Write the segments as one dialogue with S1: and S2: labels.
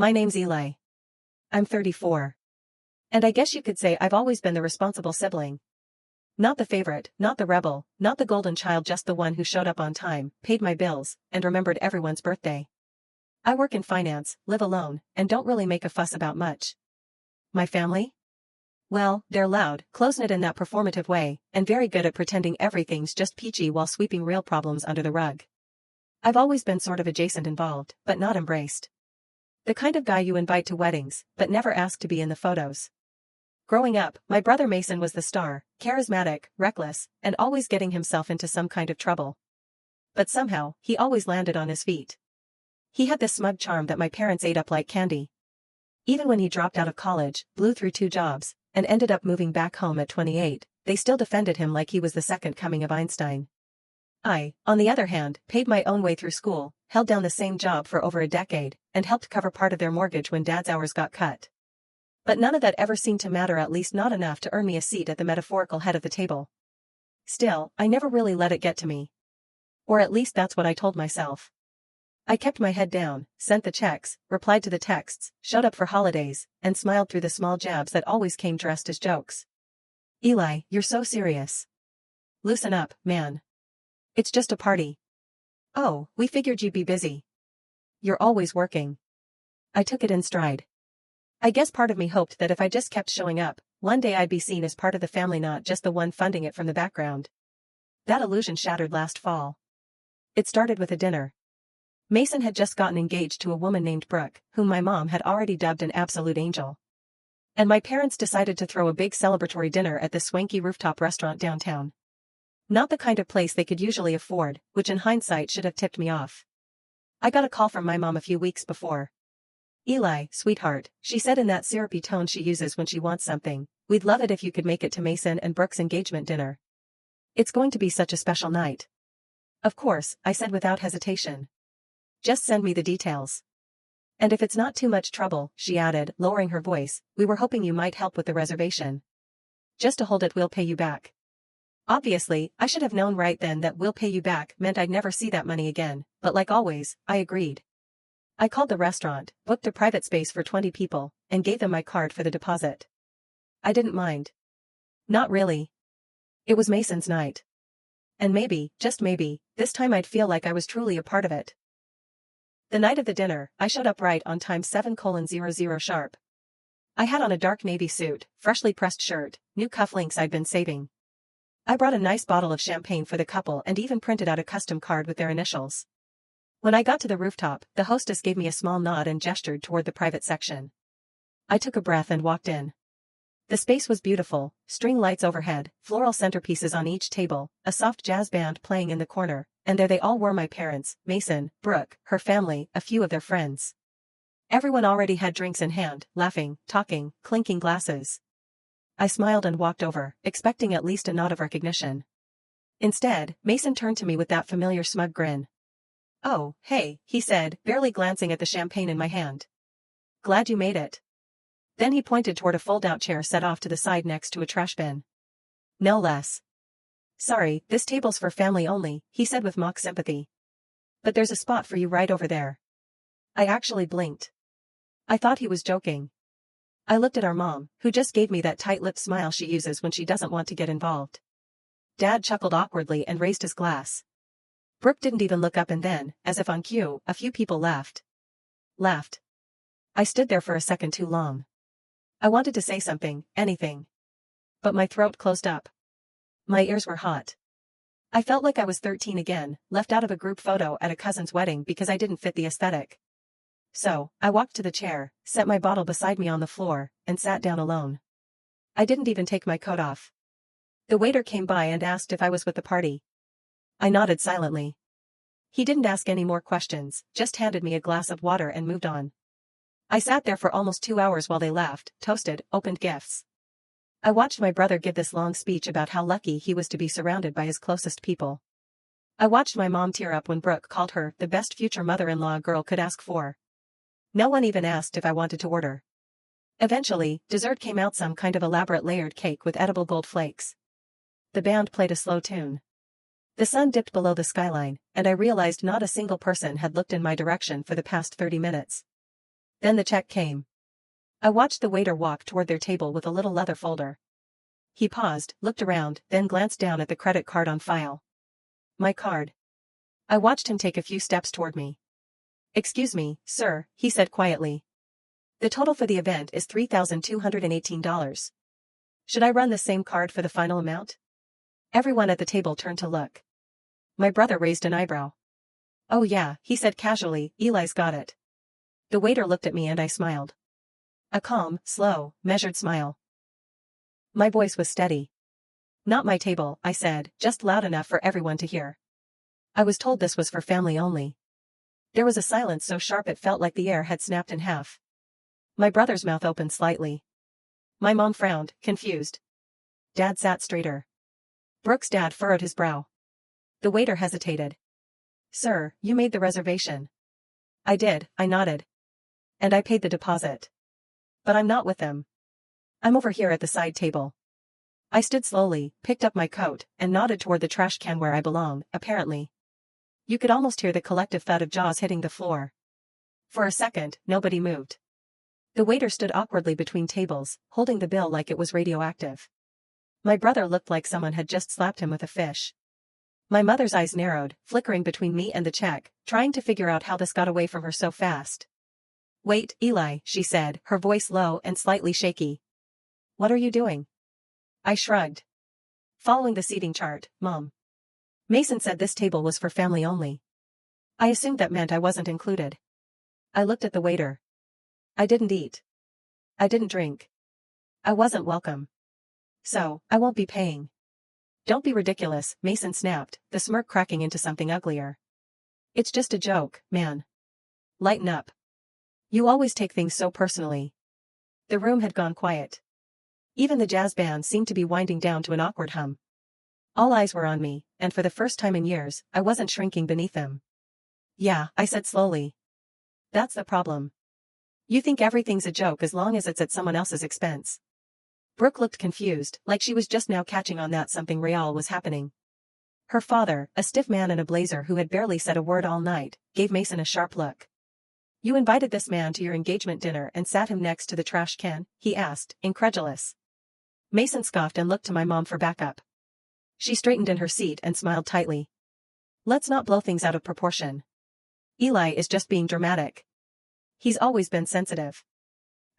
S1: my name's Eli. I'm 34. And I guess you could say I've always been the responsible sibling. Not the favorite, not the rebel, not the golden child, just the one who showed up on time, paid my bills, and remembered everyone's birthday. I work in finance, live alone, and don't really make a fuss about much. My family? Well, they're loud, close-knit in that performative way, and very good at pretending everything's just peachy while sweeping real problems under the rug. I've always been sort of adjacent involved, but not embraced. The kind of guy you invite to weddings, but never ask to be in the photos. Growing up, my brother Mason was the star, charismatic, reckless, and always getting himself into some kind of trouble. But somehow, he always landed on his feet. He had this smug charm that my parents ate up like candy. Even when he dropped out of college, blew through 2 jobs, and ended up moving back home at 28, they still defended him like he was the second coming of Einstein. I, on the other hand, paid my own way through school, held down the same job for over a decade, and helped cover part of their mortgage when Dad's hours got cut. But none of that ever seemed to matter, at least not enough to earn me a seat at the metaphorical head of the table. Still, I never really let it get to me. Or at least that's what I told myself. I kept my head down, sent the checks, replied to the texts, showed up for holidays, and smiled through the small jabs that always came dressed as jokes. Eli, you're so serious. Loosen up, man. It's just a party. Oh, we figured you'd be busy. You're always working. I took it in stride. I guess part of me hoped that if I just kept showing up, one day I'd be seen as part of the family, not just the one funding it from the background. That illusion shattered last fall. It started with a dinner. Mason had just gotten engaged to a woman named Brooke, whom my mom had already dubbed an absolute angel. And my parents decided to throw a big celebratory dinner at the swanky rooftop restaurant downtown. Not the kind of place they could usually afford, which in hindsight should have tipped me off. I got a call from my mom a few weeks before. Eli, sweetheart, she said in that syrupy tone she uses when she wants something, we'd love it if you could make it to Mason and Brooke's engagement dinner. It's going to be such a special night. Of course, I said without hesitation. Just send me the details. And if it's not too much trouble, she added, lowering her voice, we were hoping you might help with the reservation. Just to hold it, we'll pay you back. Obviously, I should have known right then that we'll pay you back meant I'd never see that money again, but like always, I agreed. I called the restaurant, booked a private space for 20 people, and gave them my card for the deposit. I didn't mind. Not really. It was Mason's night. And maybe, just maybe, this time I'd feel like I was truly a part of it. The night of the dinner, I showed up right on time 7:00 sharp. I had on a dark navy suit, freshly pressed shirt, new cufflinks I'd been saving. I brought a nice bottle of champagne for the couple and even printed out a custom card with their initials. When I got to the rooftop, the hostess gave me a small nod and gestured toward the private section. I took a breath and walked in. The space was beautiful, string lights overhead, floral centerpieces on each table, a soft jazz band playing in the corner, and there they all were, my parents, Mason, Brooke, her family, a few of their friends. Everyone already had drinks in hand, laughing, talking, clinking glasses. I smiled and walked over, expecting at least a nod of recognition. Instead, Mason turned to me with that familiar smug grin. Oh, hey, he said, barely glancing at the champagne in my hand. Glad you made it. Then he pointed toward a fold-out chair set off to the side next to a trash bin. No less. Sorry, this table's for family only, he said with mock sympathy. But there's a spot for you right over there. I actually blinked. I thought he was joking. I looked at our mom, who just gave me that tight-lipped smile she uses when she doesn't want to get involved. Dad chuckled awkwardly and raised his glass. Brooke didn't even look up, and then, as if on cue, a few people laughed. I stood there for a second too long. I wanted to say something, anything. But my throat closed up. My ears were hot. I felt like I was 13 again, left out of a group photo at a cousin's wedding because I didn't fit the aesthetic. So, I walked to the chair, set my bottle beside me on the floor, and sat down alone. I didn't even take my coat off. The waiter came by and asked if I was with the party. I nodded silently. He didn't ask any more questions, just handed me a glass of water and moved on. I sat there for almost 2 hours while they laughed, toasted, opened gifts. I watched my brother give this long speech about how lucky he was to be surrounded by his closest people. I watched my mom tear up when Brooke called her the best future mother-in-law a girl could ask for. No one even asked if I wanted to order. Eventually, dessert came out, some kind of elaborate layered cake with edible gold flakes. The band played a slow tune. The sun dipped below the skyline, and I realized not a single person had looked in my direction for the past 30 minutes. Then the check came. I watched the waiter walk toward their table with a little leather folder. He paused, looked around, then glanced down at the credit card on file. My card. I watched him take a few steps toward me. "Excuse me, sir," he said quietly. "The total for the event is $3,218. Should I run the same card for the final amount?" Everyone at the table turned to look. My brother raised an eyebrow. "Oh yeah," he said casually, "Eli's got it." The waiter looked at me and I smiled. A calm, slow, measured smile. My voice was steady. "Not my table," I said, just loud enough for everyone to hear. "I was told this was for family only." There was a silence so sharp it felt like the air had snapped in half. My brother's mouth opened slightly. My mom frowned, confused. Dad sat straighter. Brooke's dad furrowed his brow. The waiter hesitated. "Sir, you made the reservation." "I did," I nodded. "And I paid the deposit. But I'm not with them. I'm over here at the side table." I stood slowly, picked up my coat, and nodded toward the trash can where I belong, apparently. You could almost hear the collective thud of jaws hitting the floor. For a second, nobody moved. The waiter stood awkwardly between tables, holding the bill like it was radioactive. My brother looked like someone had just slapped him with a fish. My mother's eyes narrowed, flickering between me and the check, trying to figure out how this got away from her so fast. "Wait, Eli," she said, her voice low and slightly shaky. "What are you doing?" I shrugged. "Following the seating chart, Mom. Mason said this table was for family only." I assumed that meant I wasn't included. I looked at the waiter. I didn't eat. I didn't drink. I wasn't welcome. "So, I won't be paying." "Don't be ridiculous," Mason snapped, the smirk cracking into something uglier. "It's just a joke, man. Lighten up. You always take things so personally." The room had gone quiet. Even the jazz band seemed to be winding down to an awkward hum. All eyes were on me, and for the first time in years, I wasn't shrinking beneath them. "Yeah," I said slowly. "That's the problem. You think everything's a joke as long as it's at someone else's expense." Brooke looked confused, like she was just now catching on that something real was happening. Her father, a stiff man in a blazer who had barely said a word all night, gave Mason a sharp look. "You invited this man to your engagement dinner and sat him next to the trash can?" he asked, incredulous. Mason scoffed and looked to my mom for backup. She straightened in her seat and smiled tightly. "Let's not blow things out of proportion. Eli is just being dramatic. He's always been sensitive."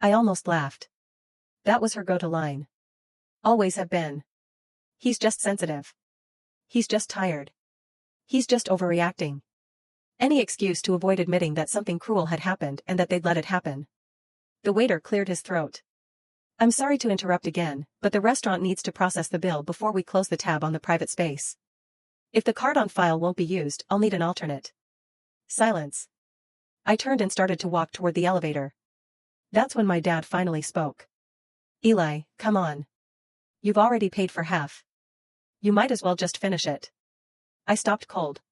S1: I almost laughed. That was her go-to line. Always have been. He's just sensitive. He's just tired. He's just overreacting. Any excuse to avoid admitting that something cruel had happened and that they'd let it happen. The waiter cleared his throat. "I'm sorry to interrupt again, but the restaurant needs to process the bill before we close the tab on the private space. If the card on file won't be used, I'll need an alternate." Silence. I turned and started to walk toward the elevator. That's when my dad finally spoke. "Eli, come on. You've already paid for half. You might as well just finish it." I stopped cold.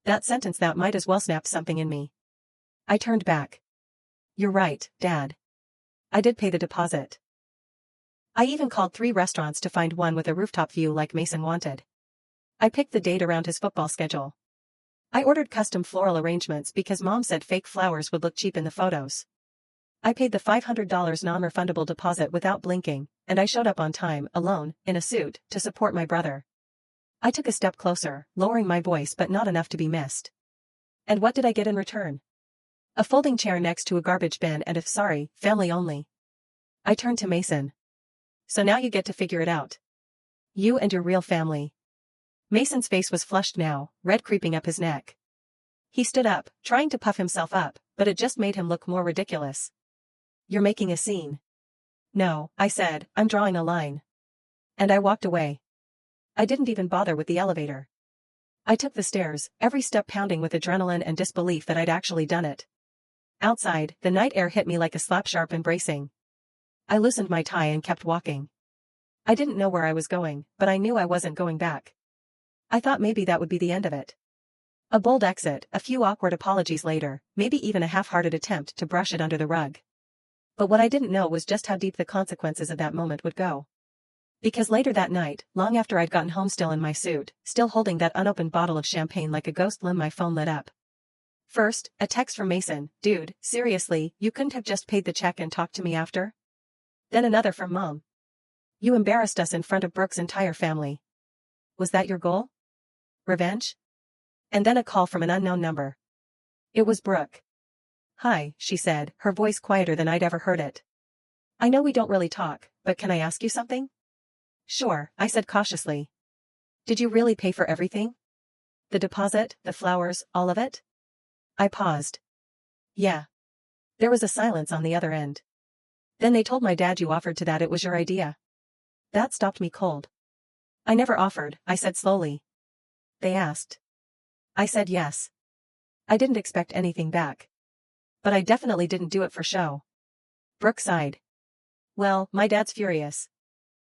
S1: That sentence that might as well snapped something in me. I turned back. "You're right, Dad. I did pay the deposit. I even called 3 restaurants to find one with a rooftop view like Mason wanted. I picked the date around his football schedule. I ordered custom floral arrangements because Mom said fake flowers would look cheap in the photos. I paid the $500 non-refundable deposit without blinking, and I showed up on time, alone, in a suit, to support my brother. I took a step closer, lowering my voice but not enough to be missed. And what did I get in return? A folding chair next to a garbage bin and a "sorry, family only." I turned to Mason. "So now you get to figure it out. You and your real family." Mason's face was flushed now, red creeping up his neck. He stood up, trying to puff himself up, but it just made him look more ridiculous. "You're making a scene." "No," I said, "I'm drawing a line." And I walked away. I didn't even bother with the elevator. I took the stairs, every step pounding with adrenaline and disbelief that I'd actually done it. Outside, the night air hit me like a slap sharp and bracing. I loosened my tie and kept walking. I didn't know where I was going, but I knew I wasn't going back. I thought maybe that would be the end of it. A bold exit, a few awkward apologies later, maybe even a half-hearted attempt to brush it under the rug. But what I didn't know was just how deep the consequences of that moment would go. Because later that night, long after I'd gotten home still in my suit, still holding that unopened bottle of champagne like a ghost limb, my phone lit up. First, a text from Mason, dude, seriously, you couldn't have just paid the check and talked to me after? Then another from Mom. You embarrassed us in front of Brooke's entire family. Was that your goal? Revenge? And then a call from an unknown number. It was Brooke. Hi, she said, her voice quieter than I'd ever heard it. I know we don't really talk, but can I ask you something? Sure, I said cautiously. Did you really pay for everything? The deposit, the flowers, all of it? I paused. Yeah. There was a silence on the other end. Then they told my dad you offered to that it was your idea. That stopped me cold. I never offered, I said slowly. They asked. I said yes. I didn't expect anything back. But I definitely didn't do it for show. Brooke sighed. Well, my dad's furious.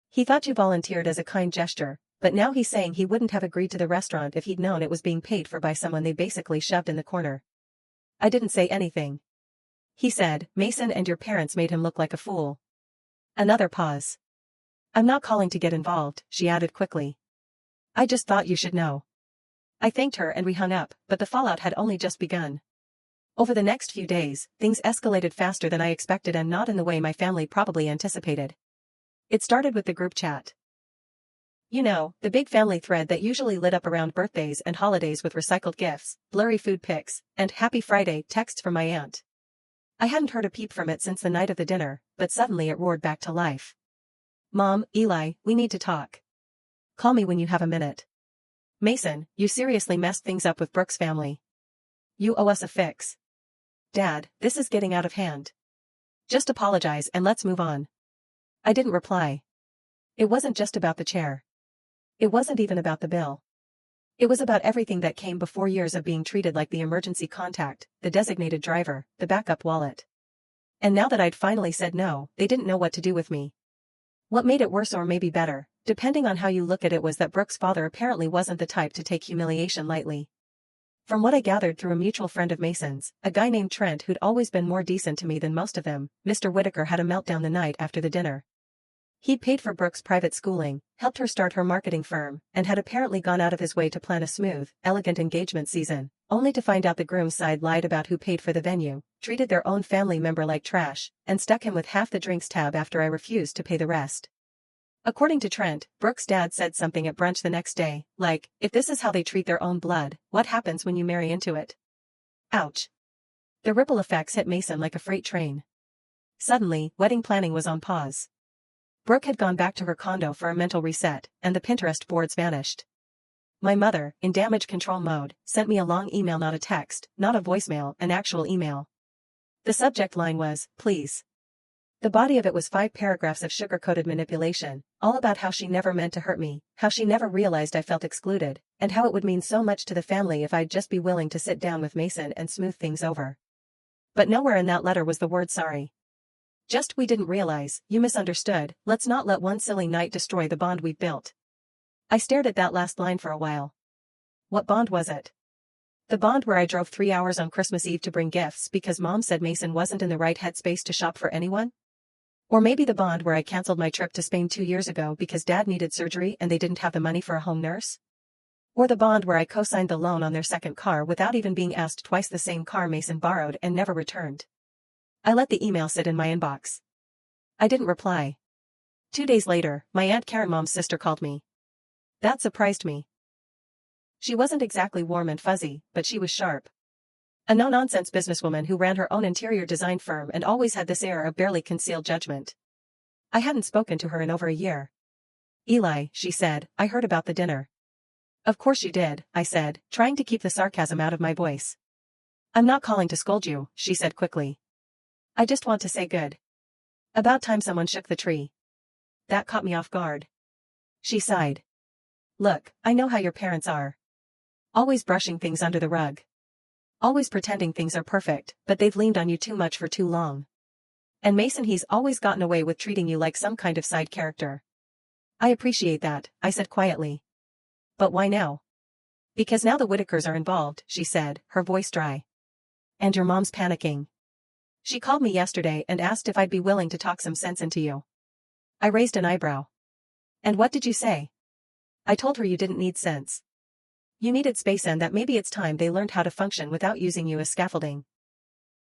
S1: He thought you volunteered as a kind gesture, but now he's saying he wouldn't have agreed to the restaurant if he'd known it was being paid for by someone they basically shoved in the corner. I didn't say anything. He said, Mason and your parents made him look like a fool. Another pause. I'm not calling to get involved, she added quickly. I just thought you should know. I thanked her and we hung up, but the fallout had only just begun. Over the next few days, things escalated faster than I expected and not in the way my family probably anticipated. It started with the group chat. You know, the big family thread that usually lit up around birthdays and holidays with recycled gifts, blurry food pics, and Happy Friday texts from my aunt. I hadn't heard a peep from it since the night of the dinner, but suddenly it roared back to life. Mom, Eli, we need to talk. Call me when you have a minute. Mason, you seriously messed things up with Brooke's family. You owe us a fix. Dad, this is getting out of hand. Just apologize and let's move on. I didn't reply. It wasn't just about the chair. It wasn't even about the bill. It was about everything that came before years of being treated like the emergency contact, the designated driver, the backup wallet. And now that I'd finally said no, they didn't know what to do with me. What made it worse or maybe better, depending on how you look at it, was that Brooke's father apparently wasn't the type to take humiliation lightly. From what I gathered through a mutual friend of Mason's, a guy named Trent who'd always been more decent to me than most of them, Mr. Whitaker had a meltdown the night after the dinner. He'd paid for Brooke's private schooling, helped her start her marketing firm, and had apparently gone out of his way to plan a smooth, elegant engagement season, only to find out the groom's side lied about who paid for the venue, treated their own family member like trash, and stuck him with half the drinks tab after I refused to pay the rest. According to Trent, Brooke's dad said something at brunch the next day, like, if this is how they treat their own blood, what happens when you marry into it? Ouch. The ripple effects hit Mason like a freight train. Suddenly, wedding planning was on pause. Brooke had gone back to her condo for a mental reset, and the Pinterest boards vanished. My mother, in damage control mode, sent me a long email, not a text, not a voicemail, an actual email. The subject line was, please. The body of it was 5 paragraphs of sugar-coated manipulation, all about how she never meant to hurt me, how she never realized I felt excluded, and how it would mean so much to the family if I'd just be willing to sit down with Mason and smooth things over. But nowhere in that letter was the word sorry. Just, we didn't realize, you misunderstood, let's not let one silly night destroy the bond we've built. I stared at that last line for a while. What bond was it? The bond where I drove 3 hours on Christmas Eve to bring gifts because Mom said Mason wasn't in the right headspace to shop for anyone? Or maybe the bond where I canceled my trip to Spain 2 years ago because Dad needed surgery and they didn't have the money for a home nurse? Or the bond where I co-signed the loan on their second car without even being asked twice, the same car Mason borrowed and never returned? I let the email sit in my inbox. I didn't reply. 2 days later, my Aunt Karen, Mom's sister, called me. That surprised me. She wasn't exactly warm and fuzzy, but she was sharp. A no-nonsense businesswoman who ran her own interior design firm and always had this air of barely concealed judgment. I hadn't spoken to her in over a year. Eli, she said, I heard about the dinner. Of course you did, I said, trying to keep the sarcasm out of my voice. I'm not calling to scold you, she said quickly. I just want to say good. About time someone shook the tree. That caught me off guard. She sighed. Look, I know how your parents are. Always brushing things under the rug. Always pretending things are perfect, but they've leaned on you too much for too long. And Mason, he's always gotten away with treating you like some kind of side character. I appreciate that, I said quietly. But why now? Because now the Whitakers are involved, she said, her voice dry. And your mom's panicking. She called me yesterday and asked if I'd be willing to talk some sense into you. I raised an eyebrow. And what did you say? I told her you didn't need sense. You needed space and that maybe it's time they learned how to function without using you as scaffolding.